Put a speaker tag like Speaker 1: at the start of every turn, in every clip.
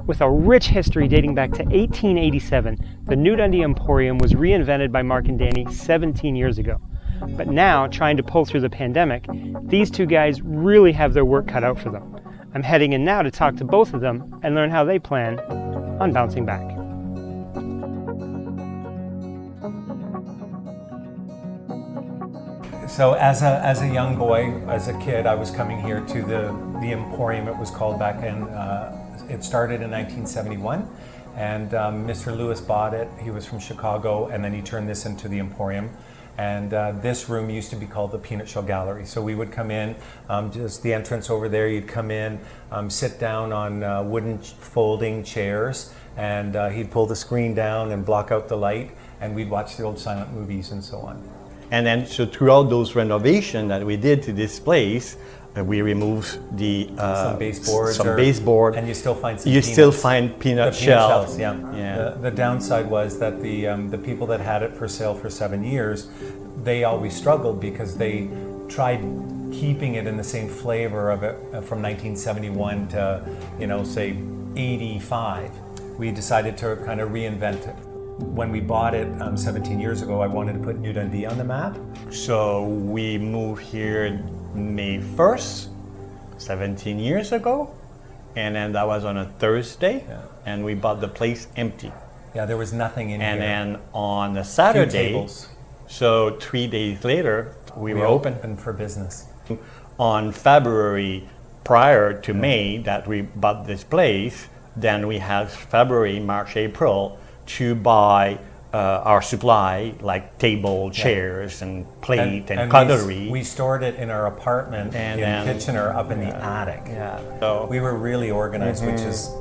Speaker 1: With a rich history dating back to 1887, the New Dundee Emporium was reinvented by Mark and Danny 17 years ago. But now, trying to pull through the pandemic, these two guys really have their work cut out for them. I'm heading in now to talk to both of them and learn how they plan on bouncing back.
Speaker 2: So as a young boy, as a kid, I was coming here to the Emporium, it was called back in, it started in 1971, and Mr. Lewis bought it. He was from Chicago, and then he turned this into the Emporium. And this room used to be called the Peanut Shell Gallery. So we would come in, just the entrance over there, you'd come in, sit down on wooden folding chairs, and he'd pull the screen down and block out the light, and we'd watch the old silent movies and so on.
Speaker 3: And then, so throughout those renovations that we did to this place, we removed the
Speaker 2: some baseboards,
Speaker 3: and
Speaker 2: you still find some.
Speaker 3: You still find peanut shells.
Speaker 2: Yeah. The downside was that the people that had it for sale for 7 years, they always struggled because they tried keeping it in the same flavor of it from 1971 to, say 85. We decided to kind of reinvent it. When we bought it 17 years ago, I wanted to put New Dundee on the map.
Speaker 3: So we moved here May 1st, 17 years ago, and then that was on a Thursday, and we bought the place empty.
Speaker 2: Yeah, there was nothing in here.
Speaker 3: And then on a Saturday, so 3 days later, we were open
Speaker 2: for business.
Speaker 3: On February, prior to May that we bought this place, then we had February, March, April to buy our supply, like table, chairs, and plate, and cutlery.
Speaker 2: We stored it in our apartment in Kitchener up in the attic.
Speaker 3: Yeah. So
Speaker 2: we were really organized, which is,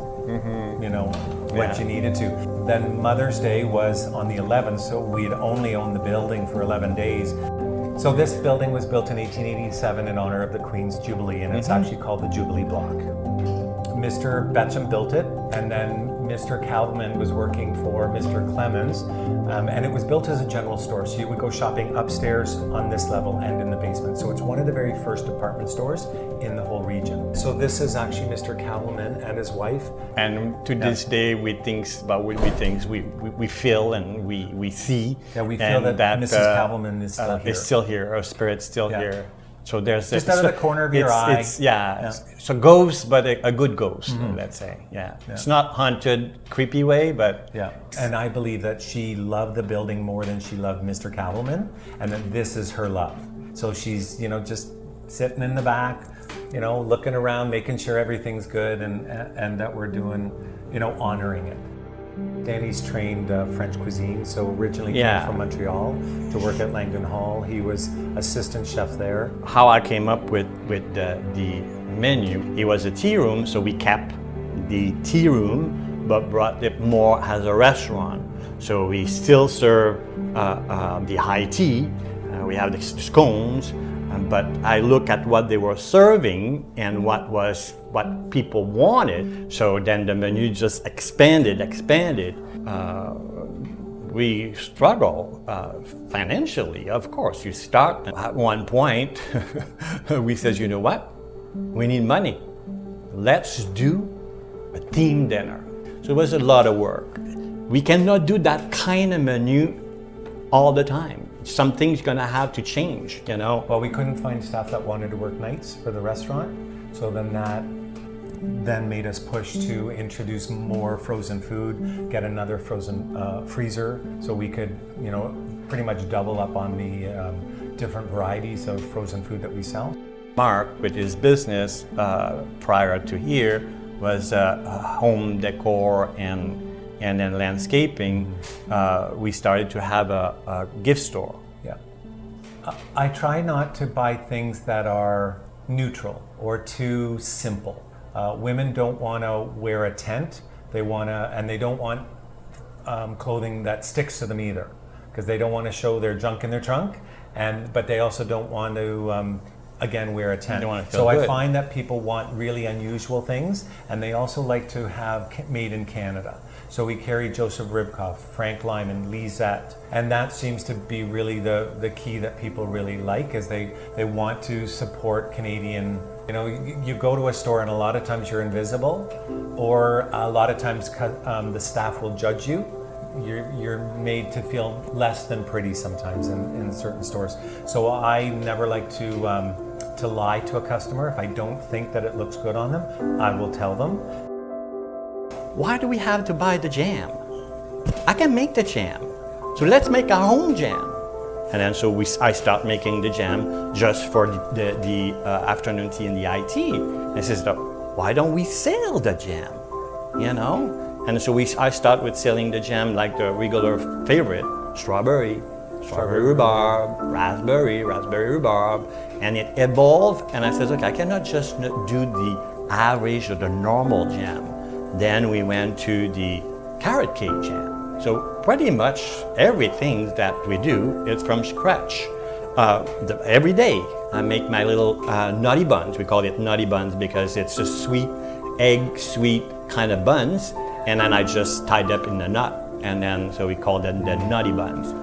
Speaker 2: what you needed to. Then Mother's Day was on the 11th, so we'd only owned the building for 11 days. So this building was built in 1887 in honor of the Queen's Jubilee, and it's actually called the Jubilee Block. Mr. Betcham built it, and then Mr. Calvin was working for Mr. Clemens, and it was built as a general store. So you would go shopping upstairs on this level and in the basement. So it's one of the very first department stores in the whole region. So this is actually Mr. Calvin and his wife.
Speaker 3: And to this day, we feel and we see.
Speaker 2: Yeah, we feel that Mrs. Calvin is still here.
Speaker 3: Is still here. Her spirit's still here. So there's
Speaker 2: just out of the corner of your eye.
Speaker 3: It's a ghost, but a good ghost, let's say. It's not haunted, creepy way, but
Speaker 2: And I believe that she loved the building more than she loved Mr. Calvin, and that this is her love. So she's just sitting in the back, looking around, making sure everything's good, and that we're doing, honoring it. Danny's trained French cuisine, so originally came from Montreal to work at Langdon Hall. He was assistant chef there.
Speaker 3: How I came up with the menu, it was a tea room, so we kept the tea room, but brought it more as a restaurant. So we still serve the high tea, we have the scones, but I look at what they were serving and what people wanted. So then the menu just expanded. We struggle financially, of course. You start at one point, we says, you know what? We need money. Let's do a team dinner. So it was a lot of work. We cannot do that kind of menu all the time. Something's gonna have to change,
Speaker 2: Well, we couldn't find staff that wanted to work nights for the restaurant, so then that made us push to introduce more frozen food, get another frozen freezer, so we could, pretty much double up on the different varieties of frozen food that we sell.
Speaker 3: Mark, with his business prior to here, was home decor and then landscaping. We started to have a gift store.
Speaker 2: I try not to buy things that are neutral or too simple. Women don't want to wear a tent. They don't want clothing that sticks to them either, because they don't want to show their junk in their trunk, but they also don't want to again wear a tent. So I find that people want really unusual things, and they also like to have made in Canada. So we carry Joseph Ribkoff, Frank Lyman, Lisette, and that seems to be really the key that people really like, is they want to support Canadian You know, you go to a store and a lot of times you're invisible, or a lot of times the staff will judge you. You're made to feel less than pretty sometimes in certain stores. So I never like to lie to a customer. If I don't think that it looks good on them, I will tell them.
Speaker 3: Why do we have to buy the jam? I can make the jam. So let's make our own jam. And then so I start making the jam just for the afternoon tea and the IT. And I says, why don't we sell the jam? You know? And so I start with selling the jam like the regular favorite, strawberry rhubarb, raspberry rhubarb, and it evolved. And I said, look, I cannot just do the average or the normal jam. Then we went to the carrot cake jam. So pretty much everything that we do is from scratch. Every day I make my little nutty buns. We call it nutty buns because it's a sweet, sweet kind of buns. And then I just tied up in the nut. And then so we call them the nutty buns.